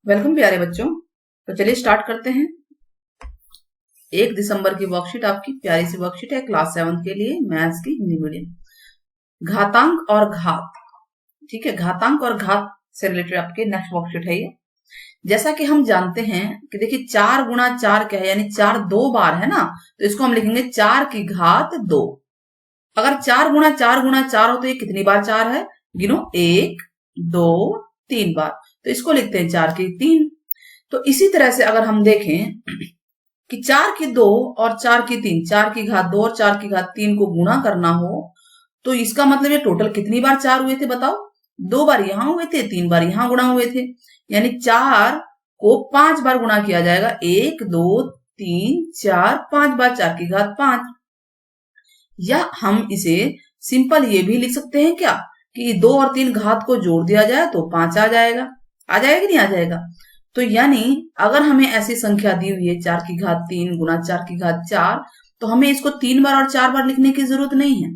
Welcome प्यारे बच्चों। तो चलिए स्टार्ट करते हैं। 1 दिसंबर की वर्कशीट, आपकी प्यारी सी वर्कशीट है क्लास 7 के लिए, मैथ्स की हिंदी मीडियम। घातांक और घात, ठीक है, घातांक और घात से रिलेटेड आपकी नेक्स्ट वर्कशीट है ये। जैसा कि हम जानते हैं कि देखिए 4 गुणा 4 क्या है, यानी 4 2 बार है ना, तो इसको हम लिखेंगे 4 की घात 2। अगर 4 गुणा 4 गुणा 4 हो तो ये कितनी बार 4 है, गिनो, 1 2 3 बार, तो इसको लिखते हैं 4 की 3। तो इसी तरह से अगर हम देखें कि 4 की 2 और 4 की 3, 4 की घात 2 और 4 की घात 3 को गुणा करना हो तो इसका मतलब ये टोटल कितनी बार 4 हुए थे बताओ। 2 बार यहां हुए थे, 3 बार यहां गुणा हुए थे, यानी 4 को 5 बार गुणा किया जाएगा। 1 2 3 4, 5 बार 4 की घात 5। या हम इसे सिंपल ये भी लिख सकते हैं क्या कि 2 और 3 घात को जोड़ दिया जाए तो 5 आ जाएगा। आ जाएगा कि नहीं आ जाएगा। तो यानी अगर हमें ऐसी संख्या दी हुई है 4 की घात 3 गुना 4 की घात 4, तो हमें इसको 3 बार और 4 बार लिखने की जरूरत नहीं है।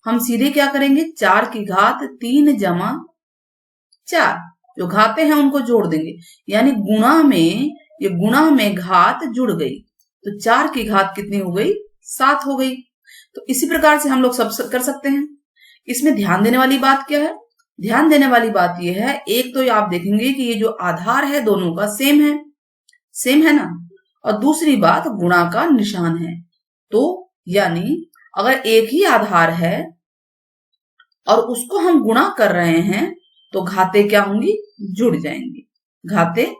हम सीधे क्या करेंगे, 4 की घात 3 जमा 4, जो घाते हैं उनको जोड़ देंगे, यानी गुणा में घात जुड़ गई, तो 4 की घात कितनी हो गई, 7 हो गई। तो इसी प्रकार से हम लोग सब कर सकते हैं। इसमें ध्यान देने वाली बात क्या है, ध्यान देने वाली बात यह है, एक तो आप देखेंगे कि ये जो आधार है दोनों का सेम है ना, और दूसरी बात गुणा का निशान है। तो यानी अगर एक ही आधार है और उसको हम गुणा कर रहे हैं तो घाते क्या होंगी, जुड़ जाएंगी, घाते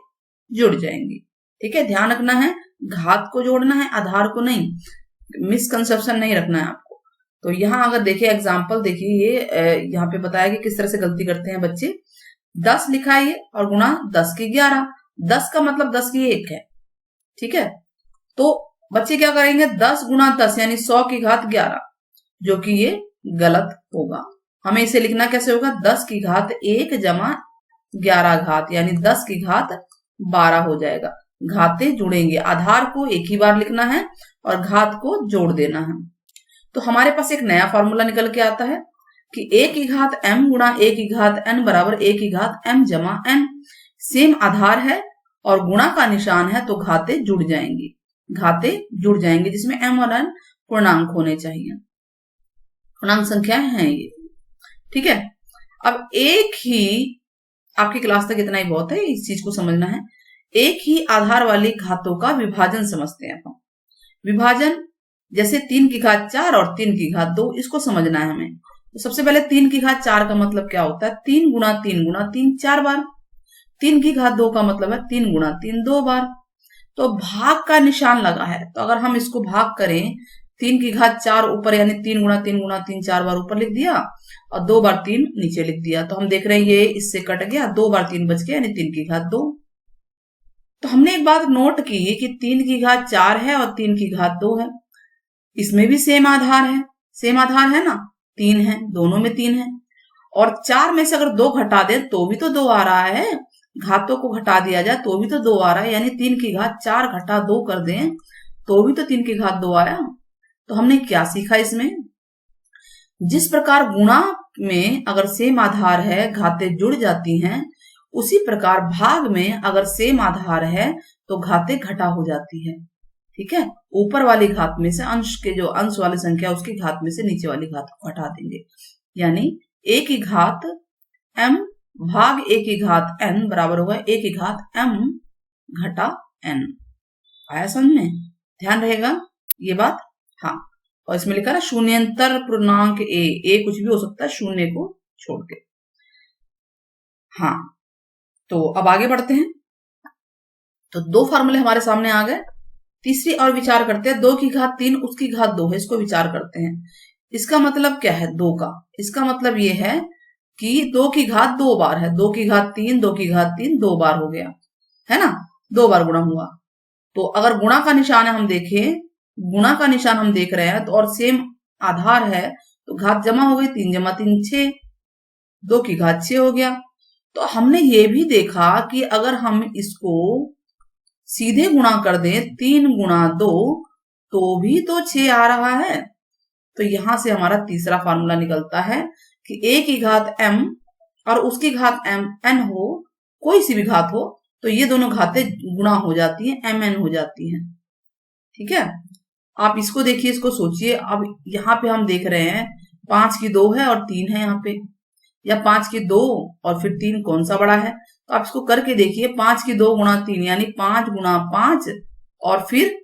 जुड़ जाएंगी। ठीक है, ध्यान रखना है, घात को जोड़ना है, आधार को नहीं, मिसकंसेप्शन नहीं रखना है आपको। तो यहाँ अगर देखिए एग्जाम्पल देखिए, ये यहाँ पे बताया कि किस तरह से गलती करते हैं बच्चे। 10 लिखा है ये और गुणा 10 की 11, 10 का मतलब 10 की 1 है, ठीक है। तो बच्चे क्या करेंगे, 10 गुणा 10 यानी 100 की घात 11, जो कि ये गलत होगा। हमें इसे लिखना कैसे होगा, 10 की घात 1 जमा 11 घात, यानी 10 की घात 12 हो जाएगा। घाते जुड़ेंगे, आधार को एक ही बार लिखना है और घात को जोड़ देना है। तो हमारे पास एक नया फॉर्मूला निकल के आता है कि a की घात m गुणा a की घात n बराबर a की घात m जमा n। सेम आधार है और गुणा का निशान है, तो घाते जुड़ जाएंगी, घाते जुड़ जाएंगे, जिसमें m और n पूर्णांक होने चाहिए, पूर्णांक संख्याएं हैं ये, ठीक है। अब एक ही, आपकी क्लास तक इतना ही बहुत है, इस चीज को समझना है। एक ही आधार वाली घातों का विभाजन समझते हैं अपन। विभाजन जैसे 3 की घात 4 और 3 की घात 2, इसको समझना है हमें। तो सबसे पहले 3 की घात 4 का मतलब क्या होता है, 3 गुणा 3 गुणा 3 4 बार। 3 की घात 2 का मतलब है 3 गुणा 3 2 बार। तो भाग का निशान लगा है, तो अगर हम इसको भाग करें, 3 की घात 4 ऊपर यानी 3 गुणा 3 गुणा 3 4 बार ऊपर लिख दिया और 2 बार 3 नीचे लिख दिया, तो हम देख रहे हैं ये इससे कट गया, 2 बार 3 बच गया, यानी 3 की घात 2। तो हमने एक बात नोट की कि 3 की घात 4 है और 3 की घात 2 है, इसमें भी सेम आधार है, सेम आधार है ना, 3 है, दोनों में 3 है। और 4 में से अगर 2 घटा दें तो भी तो 2 आ रहा है, घातों को घटा दिया जाए तो भी तो 2 आ रहा है, यानी 3 की घात 4 घटा 2 कर दें तो भी तो 3 की घात 2 आया। तो हमने क्या सीखा इसमें, जिस प्रकार गुणा में अगर सेम आधार है घाते जुड़ जाती हैं, उसी प्रकार भाग में अगर सेम आधार है तो घाते घटा हो जाती है, ठीक है। ऊपर वाली घात में से अंश के जो अंश वाली संख्या उसकी घात में से नीचे वाली घात को घटा देंगे, यानी a की घात m भाग a की घात n बराबर होगा a की घात m घटा n। आया समझ में, ध्यान रहेगा ये बात। हाँ, और इसमें लिखा ना शून्यंतर पूर्णांक a कुछ भी हो सकता है शून्य को छोड़ के। हाँ, तो अब आगे बढ़ते हैं। तो 2 फार्मूले हमारे सामने आ गए। तीसरी और विचार करते हैं, 2 की घात 3 उसकी घात 2 है, इसको विचार करते हैं। इसका मतलब क्या है 2 का, इसका मतलब ये है कि 2 की घात 2 बार है, 2 की घात 3 2 की घात 3 2 बार हो गया है ना, 2 बार गुणा हुआ। तो अगर गुणा का निशान है, हम देखें गुणा का निशान हम देख रहे हैं तो, और सेम आधार है तो घात जमा हो गई, 3 जमा 3 6, 2 की घात 6 हो गया। तो हमने ये भी देखा कि अगर हम इसको सीधे गुणा कर दें 3 गुणा 2 तो भी तो 6 आ रहा है। तो यहां से हमारा तीसरा फार्मूला निकलता है कि a की घात m और उसकी घात m n हो, कोई सी भी घात हो, तो ये दोनों घातें गुणा हो जाती हैं, mn हो जाती हैं। ठीक है, आप इसको देखिए, इसको सोचिए। अब यहाँ पे हम देख रहे हैं 5 की 2 है और 3 है यहाँ पे, या 5 की 2 और फिर 3 कौन सा बड़ा है। तो आप इसको करके देखिए, 5 की 2 गुणा 3 यानी 5 गुणा 5 और फिर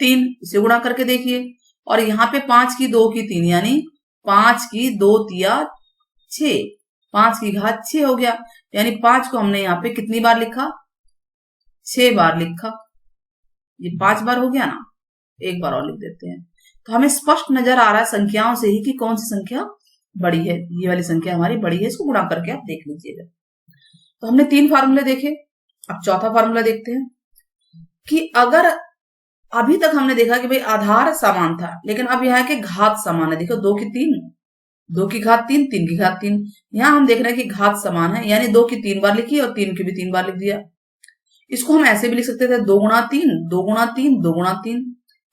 3, इसे गुणा करके देखिए। और यहाँ पे 5 की 2 की 3 यानी 5 की 2 तिया 6, 5 की घात 6 हो गया। यानी 5 को हमने यहाँ पे कितनी बार लिखा, 6 बार लिखा। ये 5 बार हो गया ना, एक बार और लिख देते हैं। तो हमें स्पष्ट नजर आ रहा है संख्याओं से ही कि कौन सी संख्या बड़ी है। ये वाली संख्या हमारी बड़ी है, इसको गुणा करके आप देख लीजिएगा। तो हमने 3 फार्मूले देखे, अब चौथा फार्मूला देखते हैं कि अगर अभी तक हमने देखा कि भाई आधार समान था, लेकिन अब यह है कि घात समान है। देखो 2 की 3, 2 की घात 3, 3 की घात 3। यहां हम देख रहे हैं कि घात समान है, यानी 2 की 3 बार लिखी और 3 की भी 3 बार लिख दिया। इसको हम ऐसे भी लिख सकते थे 2 गुणा 3, 2 गुणा 3, 2 गुणा 3,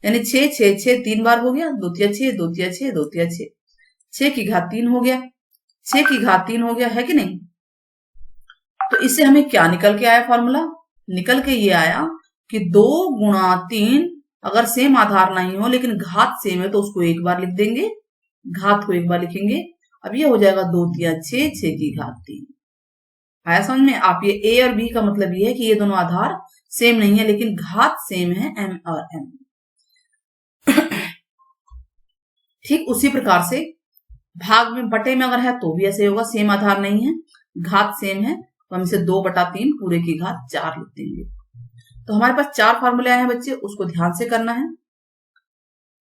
यानी 6 6 6 3 बार हो गया, 2 तिया 6, 2 तिया 6, 2 तिया 6, 6 की घात 3 हो गया, 6 की घात 3 हो गया, है कि नहीं। तो इससे हमें क्या निकल के आया फॉर्मूला, निकल के ये आया कि 2 गुणा 3 अगर सेम आधार नहीं हो लेकिन घात सेम है तो उसको एक बार लिख देंगे, घात को एक बार लिखेंगे। अब ये हो जाएगा 2 तिया 6, 6 की घात 3। आया समझ में। आप ये ए और बी का मतलब ये है कि ये दोनों आधार सेम नहीं है लेकिन घात सेम है, m और m। ठीक उसी प्रकार से भाग में बटे में अगर है तो भी ऐसे होगा, सेम आधार नहीं है, घात सेम है, तो हम इसे 2/3 पूरे की घात 4 लिख देंगे। तो हमारे पास 4 फार्मूले आए हैं बच्चे, उसको ध्यान से करना है।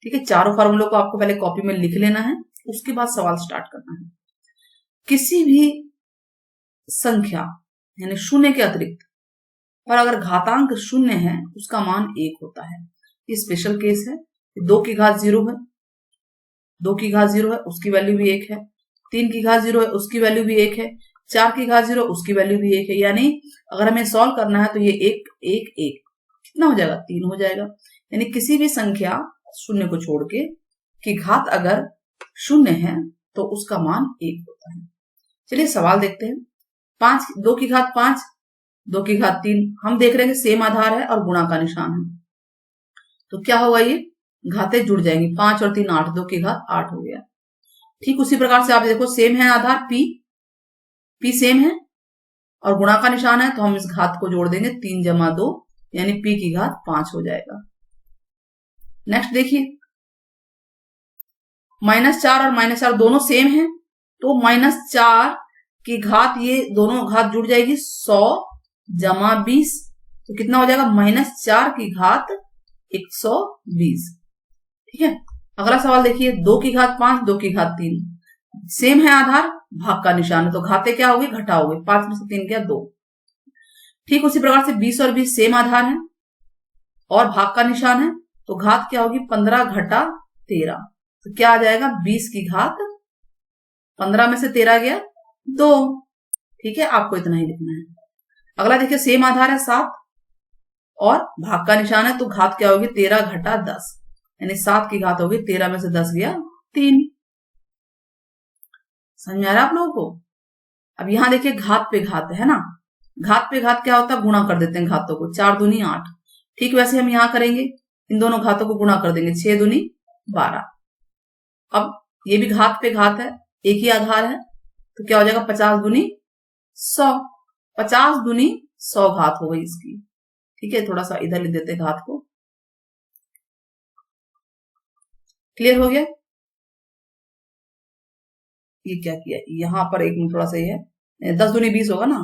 ठीक है, चारों फार्मूलों को आपको पहले कॉपी में लिख लेना है, उसके बाद सवाल स्टार्ट करना है। किसी भी संख्या यानी शून्य के अतिरिक्त और अगर घातांक शून्य है उसका मान 1 होता है। ये स्पेशल केस है। 2 की घात 0 है, 2 की घात 0 है, उसकी वैल्यू भी 1 है। 3 की घात 0 है, उसकी वैल्यू भी 1 है। 4 की घात 0, उसकी वैल्यू भी 1 है। यानी अगर हमें सॉल्व करना है तो ये 1 1 1 कितना हो जाएगा, 3 हो जाएगा। यानी किसी भी संख्या शून्य को छोड़ के कि घात अगर शून्य है तो उसका मान 1 होता है। चलिए सवाल देखते हैं। 2 की घात 5, 2 की घात 3, हम देख रहे हैं कि सेम आधार है और गुणा का निशान है, तो क्या होगा, ये घातें जुड़ जाएंगी। 5 और 3 8, 2 की घात 8 हो गया। ठीक उसी प्रकार से आप देखो सेम है आधार p सेम है और गुणा का निशान है, तो हम इस घात को जोड़ देंगे, 3 जमा 2 यानी p की घात 5 हो जाएगा। नेक्स्ट देखिए, -4 और -4 दोनों सेम है, तो -4 की घात, ये दोनों घात जुड़ जाएगी, 100 जमा 20, तो कितना हो जाएगा, -4 की घात 120। ठीक है, अगला सवाल देखिए, 2 की घात 5, 2 की घात 3, सेम है आधार, भाग का निशान है, तो घातें क्या होगी, घटा होगी, 5 में से 3 क्या 2। ठीक उसी प्रकार से 20 और 20 सेम आधार है और भाग का निशान है, तो घात क्या होगी, 15 घटा 13, तो क्या आ जाएगा, 20 की घात 15 में से 13 गया 2। ठीक है, आपको इतना ही लिखना है। अगला देखिए, सेम आधार है 7 और भाग का निशान है, तो घात क्या होगी, 13 घटा 10, यानी 7 की घात होगी, 13 में से 10 गया 3। समझ में आ रहा है आप लोगों को। अब यहां देखिए घात पे घात है ना, घात पे घात क्या होता है, गुणा कर देते हैं घातों को, 4 दूनी 8। ठीक वैसे हम यहां करेंगे, इन दोनों घातों को गुणा कर देंगे, 6 दूनी 12। अब ये भी घात पे घात है, एक ही आधार है, तो क्या हो जाएगा, 50 दूनी 100, 50 दूनी 100 घात हो गई इसकी। ठीक है, थोड़ा सा इधर लिख देते घात को। क्लियर हो गया। ये क्या किया, यहां पर एक मिनट थोड़ा सा ये है, 10 दूनी 20 होगा ना,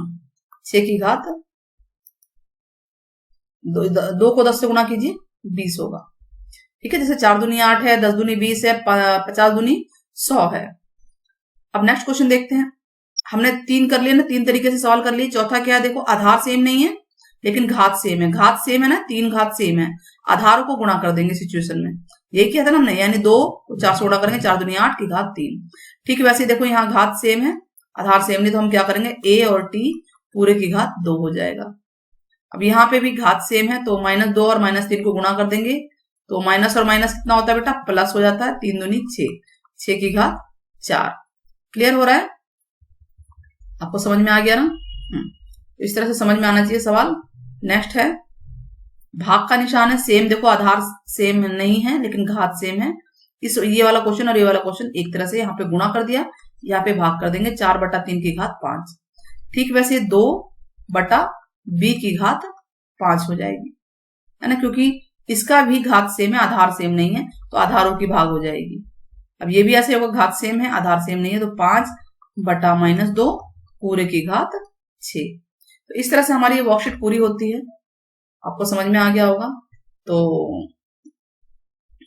6 की घात 2 को 10 से गुणा कीजिए, 20 होगा। ठीक है, जैसे 4 दूनी 8 है, 10 दूनी 20 है, 50 दूनी 100 है। अब नेक्स्ट क्वेश्चन देखते हैं। हमने 3 कर लिए ना, 3 तरीके से सवाल कर लिए। चौथा क्या है, देखो आधार सेम नहीं है लेकिन घात सेम है, घात सेम है ना, 3 घात सेम है, आधारों को गुणा कर देंगे सिचुएशन में। यही किया था ना हमने, यानी 2 को 4 से गुणा करेंगे, 4 दूनी 8 की घात 3। ठीक वैसे देखो यहाँ घात सेम है, आधार सेम नहीं, तो हम क्या करेंगे, a और t पूरे की घात 2 हो जाएगा। अब यहाँ पे भी घात सेम है, तो -2 और -3 को गुणा कर देंगे, तो माइनस और माइनस कितना होता है बेटा, प्लस हो जाता है, 3 दूनी 6, 6 की घात 4। क्लियर हो रहा है, आपको समझ में आ गया ना। तो इस तरह से समझ में आना चाहिए सवाल। नेक्स्ट है भाग का निशान है सेम, देखो आधार सेम नहीं है लेकिन घात सेम है। इस ये वाला क्वेश्चन और ये वाला क्वेश्चन एक तरह से यहाँ पे गुणा कर दिया, यहाँ पे भाग कर देंगे 4/3 की घात 5। ठीक वैसे 2/b की घात 5 हो जाएगी, है ना, क्योंकि इसका भी घात सेम है, आधार सेम नहीं है, तो आधारों की भाग हो जाएगी। अब ये भी ऐसे होगा, घात सेम है आधार सेम नहीं है, तो 5/-2 पूरे की घात 6। तो इस तरह से हमारी ये वर्कशीट पूरी होती है। आपको समझ में आ गया होगा तो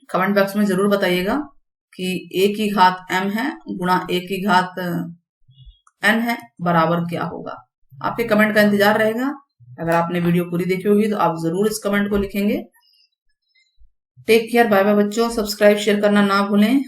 कमेंट बॉक्स में जरूर बताइएगा कि a की घात m है गुणा a की घात n है बराबर क्या होगा। आपके कमेंट का इंतजार रहेगा। अगर आपने वीडियो पूरी देखी होगी तो आप जरूर इस कमेंट को लिखेंगे। टेक केयर, बाय बाय बच्चों। सब्सक्राइब शेयर करना ना भूलें।